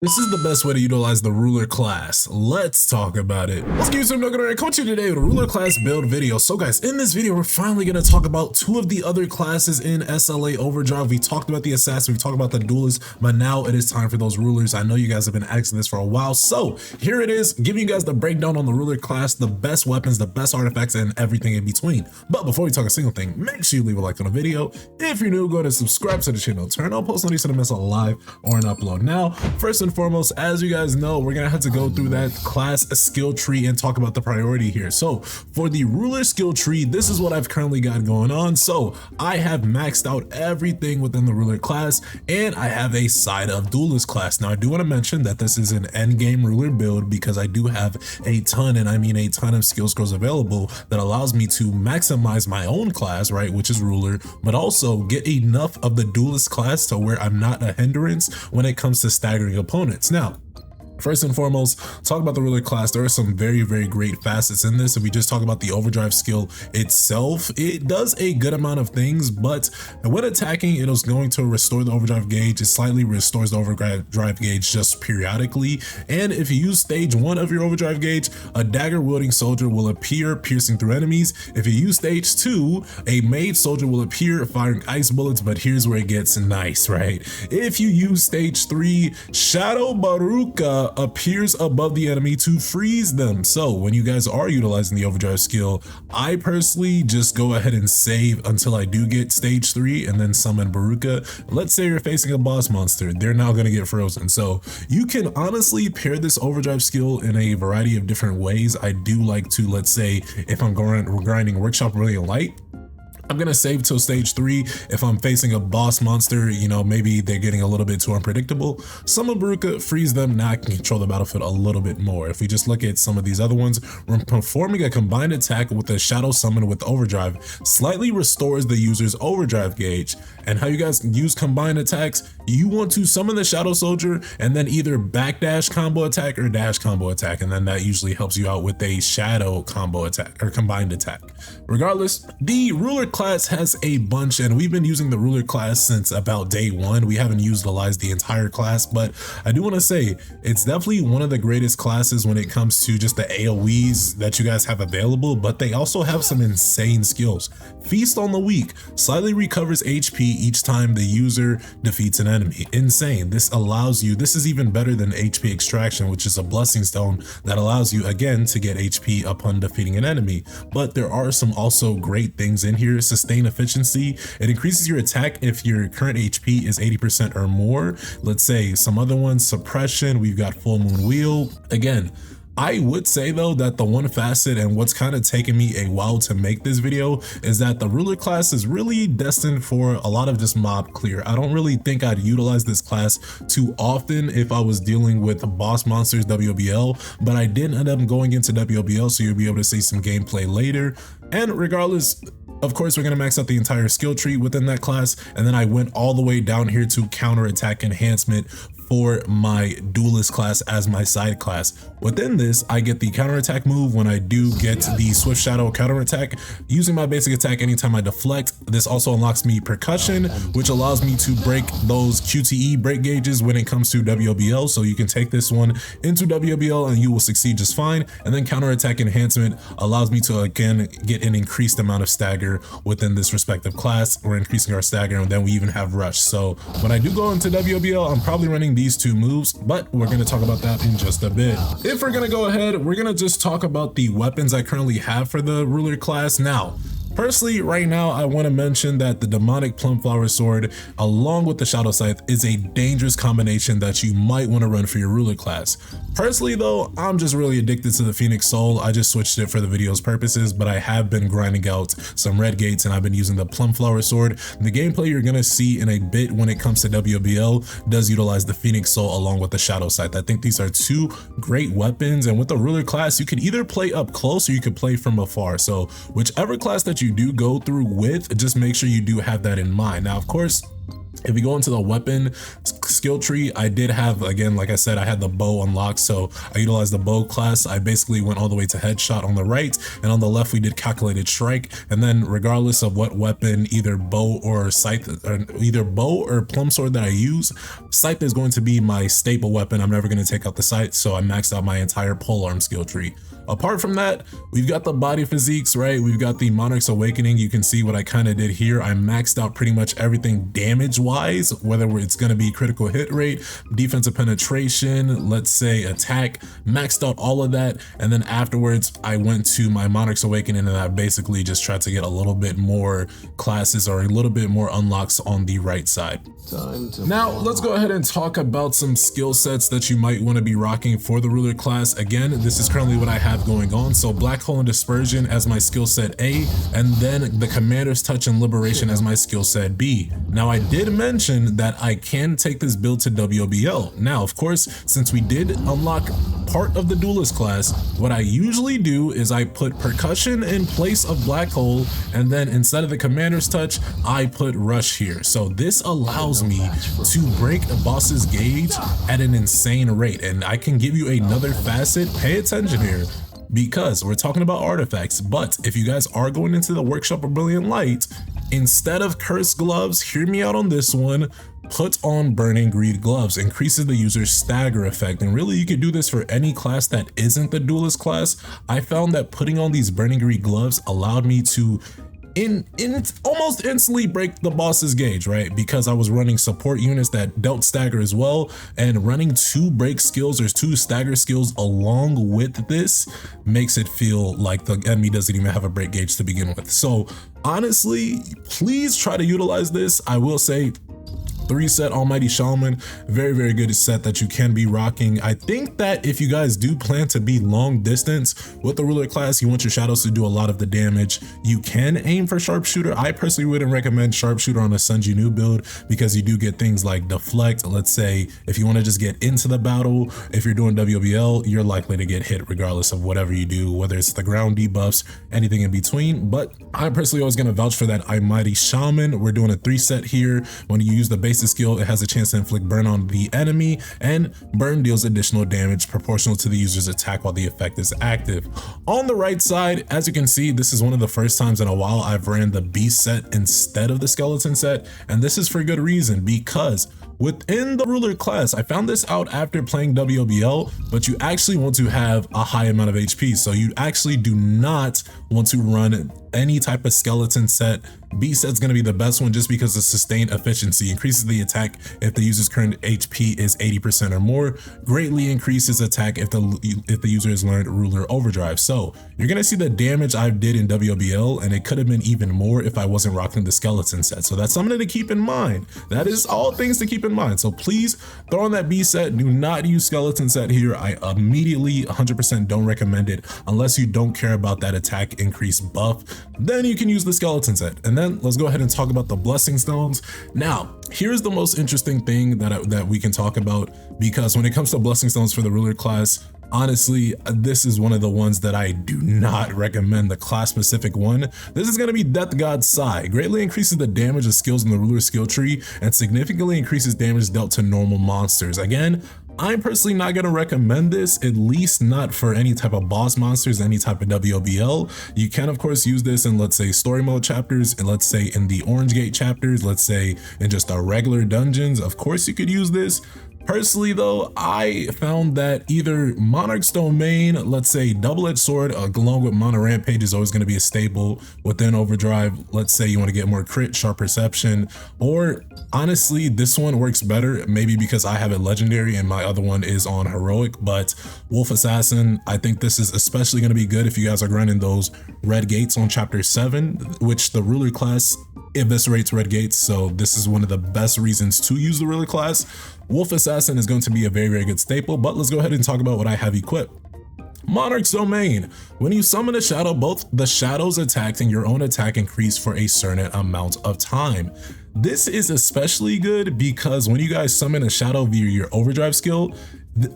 This is the best way to utilize the ruler class. Let's talk about it. Let's give you some NoGoodEman. Coming to you today with a ruler class build video. So guys, in this video, we're finally going to talk about two of the other classes in SLA Overdrive. We talked about the assassin, we talked about the duelist, but now it is time for those rulers. I know you guys have been asking this for a while. So here it is, giving you guys the breakdown on the ruler class, the best weapons, the best artifacts, and everything in between. But before we talk a single thing, make sure you leave a like on the video. If you're new, go ahead and subscribe to the channel. Turn on post notifications to miss a live or an upload. Now, first and foremost, as you guys know, we're gonna have to go through that class skill tree and talk about the priority here. So for the ruler skill tree, this is what I've currently got going on. So I have maxed out everything within the ruler class, and I have a side of duelist class. Now I do want to mention that this is an end game ruler build because I do have a ton, and I mean a ton, of skill scores available that allows me to maximize my own class, right, which is ruler, but also get enough of the duelist class to where I'm not a hindrance when it comes to staggering opponents. Now, first and foremost, talk about the ruler class. There are some very great facets in this. If we just talk about the overdrive skill itself, it does a good amount of things, but when attacking, it is going to restore the overdrive gauge. It slightly restores the overdrive gauge just periodically. And if you use stage 1 of your overdrive gauge, a dagger wielding soldier will appear piercing through enemies. If you use stage 2, a mage soldier will appear firing ice bullets, but here's where it gets nice, right? If you use stage 3, Shadow Baruka appears above the enemy to freeze them. So when you guys are utilizing the overdrive skill, I personally just go ahead and save until I do get stage 3 and then summon Baruka. Let's say you're facing a boss monster, they're now going to get frozen. So you can honestly pair this overdrive skill in a variety of different ways. I do like to, let's say if I'm grinding workshop really light, I'm gonna save till stage 3. If I'm facing a boss monster, you know, maybe they're getting a little bit too unpredictable, summon Baruka, freeze them. Now I can control the battlefield a little bit more. If we just look at some of these other ones, when performing a combined attack with a shadow summon with overdrive, slightly restores the user's overdrive gauge. And how you guys use combined attacks, you want to summon the shadow soldier and then either backdash combo attack or dash combo attack, and then that usually helps you out with a shadow combo attack or combined attack. Regardless, the ruler class has a bunch, and we've been using the ruler class since about day 1. We haven't utilized the entire class, but I do want to say it's definitely one of the greatest classes when it comes to just the AoEs that you guys have available, but they also have some insane skills. Feast on the Weak slightly recovers HP each time the user defeats an enemy. Insane. This allows you, this is even better than HP Extraction, which is a blessing stone that allows you again to get HP upon defeating an enemy. But there are some also great things in here. Sustain efficiency, it increases your attack if your current HP is 80% or more. Let's say some other ones, suppression, we've got full moon wheel. Again, I would say though that the one facet and what's kind of taken me a while to make this video is that the ruler class is really destined for a lot of just mob clear. I don't really think I'd utilize this class too often if I was dealing with boss monsters WBL, but I did end up going into WBL, so you'll be able to see some gameplay later. And regardless, of course, we're going to max out the entire skill tree within that class, and then I went all the way down here to counter attack enhancement for my duelist class as my side class. Within this, I get the counterattack move when I do get the Swift Shadow counterattack. Using my basic attack anytime I deflect, this also unlocks me percussion, which allows me to break those QTE break gauges when it comes to WBL. So you can take this one into WBL and you will succeed just fine. And then counterattack enhancement allows me to again get an increased amount of stagger within this respective class. We're increasing our stagger, and then we even have rush. So when I do go into WBL, I'm probably running these two moves, but we're going to talk about that in just a bit. If we're going to go ahead, we're going to just talk about the weapons I currently have for the ruler class. Now, personally, right now, I want to mention that the demonic plumflower sword, along with the shadow scythe, is a dangerous combination that you might want to run for your ruler class. Personally, though, I'm just really addicted to the Phoenix Soul. I just switched it for the video's purposes, but I have been grinding out some red gates, and I've been using the plumflower sword. The gameplay you're going to see in a bit when it comes to WBL does utilize the Phoenix Soul along with the shadow scythe. I think these are two great weapons, and with the ruler class, you can either play up close or you could play from afar. So whichever class that you do go through with, just make sure you do have that in mind. Now, of course, If you go into the weapon skill tree, I did have, again, like I said, I had the bow unlocked, so I utilized the bow class. I basically went all the way to headshot on the right, and on the left we did calculated strike. And then regardless of what weapon, either bow or scythe, or either bow or plumb sword that I use, scythe is going to be my staple weapon. I'm never going to take out the scythe, so I maxed out my entire polearm skill tree. Apart from that, we've got the body physiques, right? We've got the Monarch's Awakening. You can see what I kind of did here. I maxed out pretty much everything damage-wise, whether it's going to be critical hit rate, defensive penetration, let's say attack, maxed out all of that. And then afterwards, I went to my Monarch's Awakening and I basically just tried to get a little bit more classes or a little bit more unlocks on the right side. Now, let's go ahead and talk about some skill sets that you might want to be rocking for the ruler class. Again, this is currently what I have going on. So Black Hole and Dispersion as my skill set A, and then the Commander's Touch and Liberation as my skill set B. Now, I did mention that I can take this build to WOBL. Now, of course, since we did unlock part of the Duelist class, what I usually do is I put Percussion in place of Black Hole, and then instead of the Commander's Touch, I put Rush here. So this allows me to break a boss's gauge at an insane rate. And I can give you another facet. Pay attention here, because we're talking about artifacts. But if you guys are going into the Workshop of Brilliant Light, instead of Cursed Gloves, hear me out on this one, put on Burning Greed Gloves. Increases the user's stagger effect. And really, you could do this for any class that isn't the Duelist class. I found that putting on these Burning Greed Gloves allowed me to almost instantly break the boss's gauge, right? Because I was running support units that dealt stagger as well, and running 2 break skills or 2 stagger skills along with this makes it feel like the enemy doesn't even have a break gauge to begin with. So honestly, please try to utilize this. I will say 3-set Almighty Shaman, very good set that you can be rocking. I think that if you guys do plan to be long distance with the ruler class, you want your shadows to do a lot of the damage, you can aim for sharpshooter. I personally wouldn't recommend sharpshooter on a Sunji New build, because you do get things like deflect. Let's say if you want to just get into the battle, if you're doing WBL, you're likely to get hit regardless of whatever you do, whether it's the ground debuffs, anything in between. But I'm personally always going to vouch for that Almighty Shaman. We're doing a 3-set here. When you use the base skill, it has a chance to inflict burn on the enemy, and burn deals additional damage proportional to the user's attack while the effect is active. On the right side, as you can see, this is one of the first times in a while I've ran the beast set instead of the skeleton set, and this is for good reason, because within the ruler class, I found this out after playing WOBL, but you actually want to have a high amount of HP. So you actually do not want to run any type of skeleton set. B set's going to be the best one just because of sustained efficiency, increases the attack if the user's current HP is 80% or more, greatly increases attack if the user has learned ruler overdrive. So you're going to see the damage I did in WOBL, and it could have been even more if I wasn't rocking the skeleton set. So that's something to keep in mind. That is all things to keep in mind. So please throw on that B set. Do not use skeleton set here. I immediately 100% don't recommend it unless you don't care about that attack increase buff. Then you can use the skeleton set. And then let's go ahead and talk about the blessing stones. Now, here's the most interesting thing that we can talk about, because when it comes to blessing stones for the ruler class, honestly, this is one of the ones that I do not recommend, the class specific one. This is going to be Death God Sai. Greatly increases the damage of skills in the ruler skill tree and significantly increases damage dealt to normal monsters. Again, I'm personally not going to recommend this, at least not for any type of boss monsters, any type of WOBL. You can of course use this in, let's say, story mode chapters, and let's say in the Orange Gate chapters, let's say in just our regular dungeons. Of course you could use this. Personally though, I found that either Monarch's Domain, let's say Double-Edged Sword, along with Mono Rampage is always going to be a staple within Overdrive. Let's say you want to get more crit, Sharp Perception, or honestly, this one works better, maybe because I have it legendary and my other one is on heroic, but Wolf Assassin, I think this is especially going to be good if you guys are grinding those red gates on chapter 7, which the ruler class eviscerates red gates. So this is one of the best reasons to use the ruler class. Wolf Assassin is going to be a very good staple, but let's go ahead and talk about what I have equipped. Monarch's Domain. When you summon a shadow, both the shadow's attack and your own attack increase for a certain amount of time. This is especially good because when you guys summon a shadow via your overdrive skill,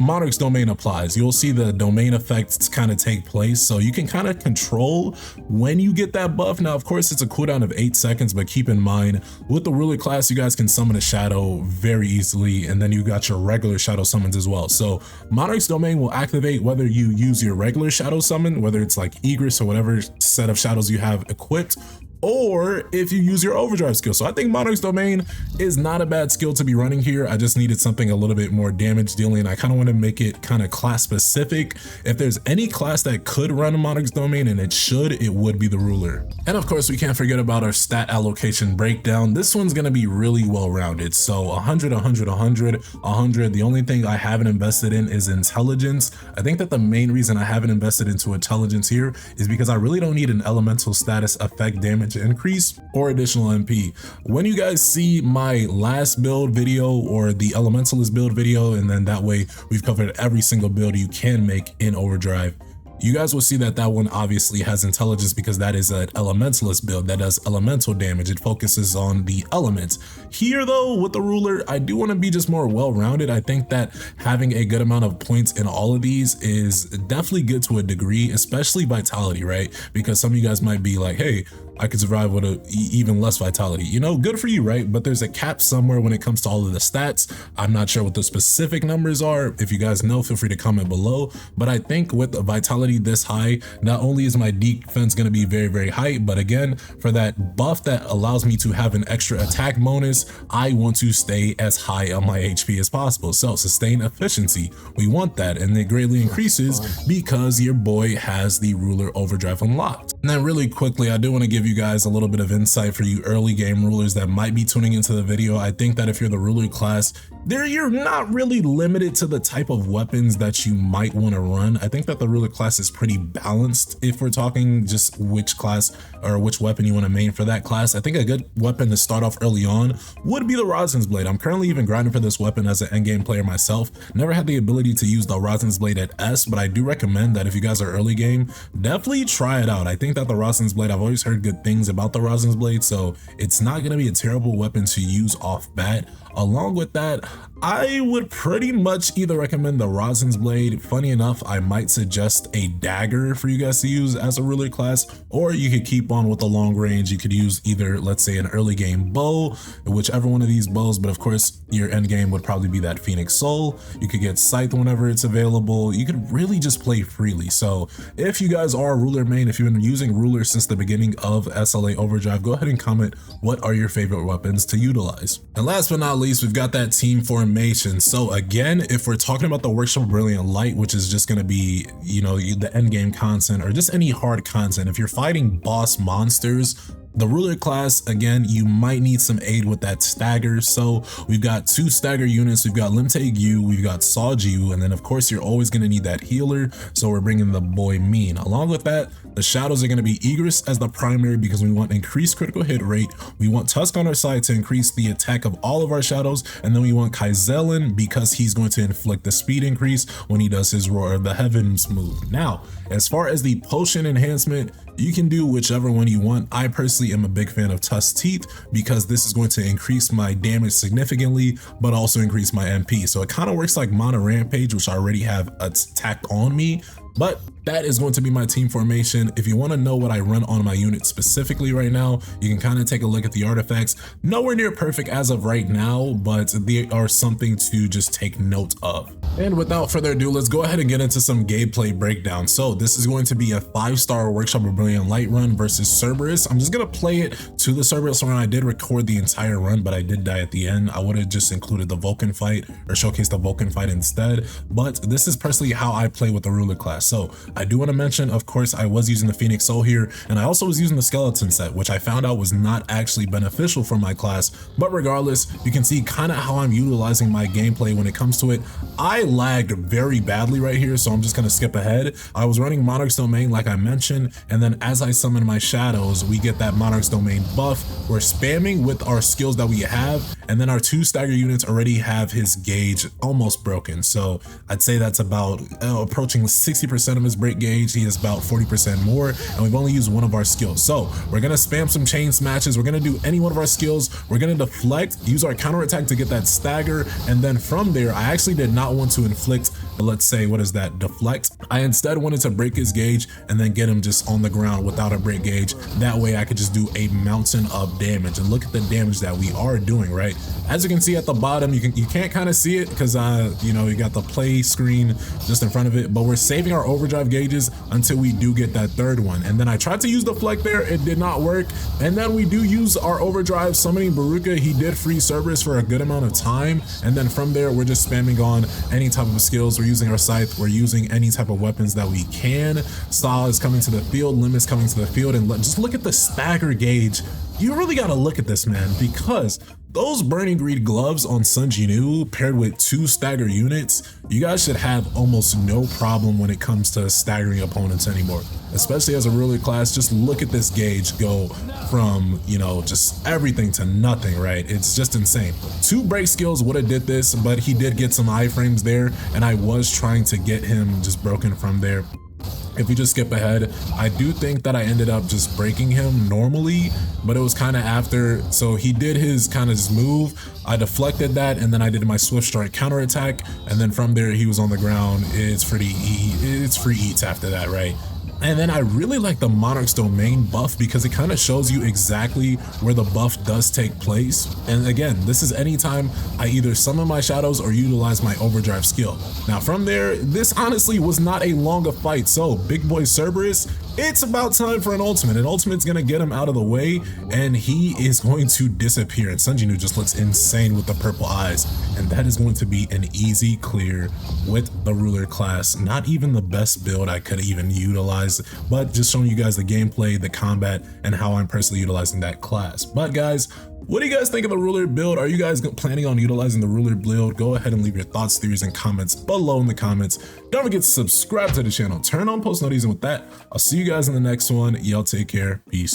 Monarch's domain applies. You'll see the domain effects kind of take place, so you can kind of control when you get that buff. Now, of course, it's a cooldown of 8 seconds, but keep in mind, with the ruler class, you guys can summon a shadow very easily, and then you got your regular shadow summons as well. So Monarch's domain will activate whether you use your regular shadow summon, whether it's like Egress or whatever set of shadows you have equipped, or if you use your overdrive skill. So I think Monarch's domain is not a bad skill to be running here. I just needed something a little bit more damage dealing. I kind of want to make it kind of class specific. If there's any class that could run a Monarch's domain, and it should, it would be the ruler. And of course, we can't forget about our stat allocation breakdown. This one's going to be really well rounded. So 100, 100, 100, 100. The only thing I haven't invested in is intelligence. I think that the main reason I haven't invested into intelligence here is because I really don't need an elemental status effect damage increase or additional MP. When you guys see my last build video or the elementalist build video, and then that way we've covered every single build you can make in Overdrive, you guys will see that that one obviously has intelligence because that is an elementalist build that does elemental damage. It focuses on the elements. Here though, with the ruler, I do want to be just more well-rounded. I think that having a good amount of points in all of these is definitely good to a degree, especially vitality, right? Because some of you guys might be like, hey, I could survive with even less vitality. You know, good for you, right? But there's a cap somewhere when it comes to all of the stats. I'm not sure what the specific numbers are. If you guys know, feel free to comment below. But I think with a vitality this high, not only is my defense going to be very, very high, but again, for that buff that allows me to have an extra attack bonus, I want to stay as high on my HP as possible. So sustain efficiency, we want that, and it greatly increases because your boy has the ruler overdrive unlocked. And then really quickly, I do want to give you guys a little bit of insight for you early game rulers that might be tuning into the video. I think that if you're the ruler class, you're not really limited to the type of weapons that you might want to run. I think that the ruler class is pretty balanced if we're talking just which class or which weapon you want to main for that class. I think a good weapon to start off early on would be the Rosin's Blade. I'm currently even grinding for this weapon as an endgame player myself. Never had the ability to use the Rosin's Blade at S, but I do recommend that if you guys are early game, definitely try it out. I think that the Rosin's Blade, I've always heard good things about the Rosin's Blade, so it's not going to be a terrible weapon to use off bat. Along with that, I would pretty much either recommend the Rosin's Blade. Funny enough, I might suggest a dagger for you guys to use as a ruler class, or you could keep on with the long range. You could use either, let's say, an early game bow, whichever one of these bows, but of course your end game would probably be that Phoenix Soul. You could get Scythe whenever it's available. You could really just play freely. So if you guys are a ruler main, if you've been using ruler since the beginning of SLA Overdrive, go ahead and comment what are your favorite weapons to utilize. And last but not least, we've got that team formation. So again, if we're talking about the Workshop of Brilliant Light, which is just going to be, you know, the end game content or just any hard content, if you're fighting boss monsters, the ruler class, again, you might need some aid with that stagger. So we've got 2 stagger units. We've got Limtag U, we've got Sawju, and then of course you're always going to need that healer. So we're bringing the boy Mean. Along with that, the shadows are going to be Egress as the primary because we want increased critical hit rate. We want Tusk on our side to increase the attack of all of our shadows, and then we want Kaizelin because he's going to inflict the speed increase when he does his Roar of the Heavens move. Now, as far as the potion enhancement, you can do whichever one you want. I personally am a big fan of Tusk Teeth because this is going to increase my damage significantly, but also increase my MP. So it kind of works like Mana Rampage, which I already have attacked on me. But that is going to be my team formation. If you want to know what I run on my unit specifically right now, you can kind of take a look at the artifacts. Nowhere near perfect as of right now, but they are something to just take note of. And without further ado, let's go ahead and get into some gameplay breakdown. So this is going to be a 5-star Workshop of Brilliant Light run versus Cerberus. I'm just going to play it to the Cerberus run. I did record the entire run, but I did die at the end. I would have just included the Vulcan fight or showcased the Vulcan fight instead. But this is personally how I play with the ruler class. So I do want to mention, of course, I was using the Phoenix Soul here, and I also was using the skeleton set, which I found out was not actually beneficial for my class. But regardless, you can see kind of how I'm utilizing my gameplay when it comes to it. I lagged very badly right here, so I'm just going to skip ahead. I was running Monarch's Domain like I mentioned, and then as I summon my shadows, we get that Monarch's Domain buff. We're spamming with our skills that we have, and then our 2 stagger units already have his gauge almost broken. So I'd say that's about approaching 60% of his break gauge, he has about 40% more, and we've only used one of our skills. So we're gonna spam some chain smashes, we're gonna do any one of our skills, we're gonna deflect, use our counterattack to get that stagger, and then from there, I actually did not want to inflict, let's say, what is that, deflect. I instead wanted to break his gauge and then get him just on the ground without a break gauge. That way I could just do a mountain of damage, and look at the damage that we are doing, right? As you can see at the bottom, you can't kind of see it because you know, you got the play screen just in front of it, but we're saving our overdrive gauges until we do get that third one. And then I tried to use deflect there, it did not work. And then we do use our overdrive summoning Baruka. He did free Cerberus for a good amount of time, and then from there we're just spamming on any type of skills. We're using our scythe, we're using any type of weapons that we can. Saw is coming to the field, Lim's coming to the field, and just look at the stagger gauge. You really gotta look at this, man, because those Burning Greed gloves on Sun Jinwoo paired with 2 stagger units, you guys should have almost no problem when it comes to staggering opponents anymore. Especially as a ruler class, just look at this gauge go from, you know, just everything to nothing, right? It's just insane. 2 break skills would have did this, but he did get some iframes there, and I was trying to get him just broken from there. If we just skip ahead, I do think that I ended up just breaking him normally, but it was kind of after. So he did his kind of just move, I deflected that, and then I did my swift strike counterattack, and then from there he was on the ground. It's free eats after that, right? And then I really like the Monarch's Domain buff because it kind of shows you exactly where the buff does take place. And again, this is anytime I either summon my shadows or utilize my overdrive skill. Now from there, this honestly was not a long a fight. So big boy Cerberus, it's about time for an ultimate. An ultimate's gonna get him out of the way, and he is going to disappear. And Sun Jinwoo just looks insane with the purple eyes. And that is going to be an easy clear with the ruler class. Not even the best build I could even utilize, but just showing you guys the gameplay, the combat, and how I'm personally utilizing that class. But guys, what do you guys think of the ruler build? Are you guys planning on utilizing the ruler build? Go ahead and leave your thoughts, theories, and comments below in the comments. Don't forget to subscribe to the channel, turn on post notifications, and with that, I'll see you guys in the next one. Y'all take care. Peace.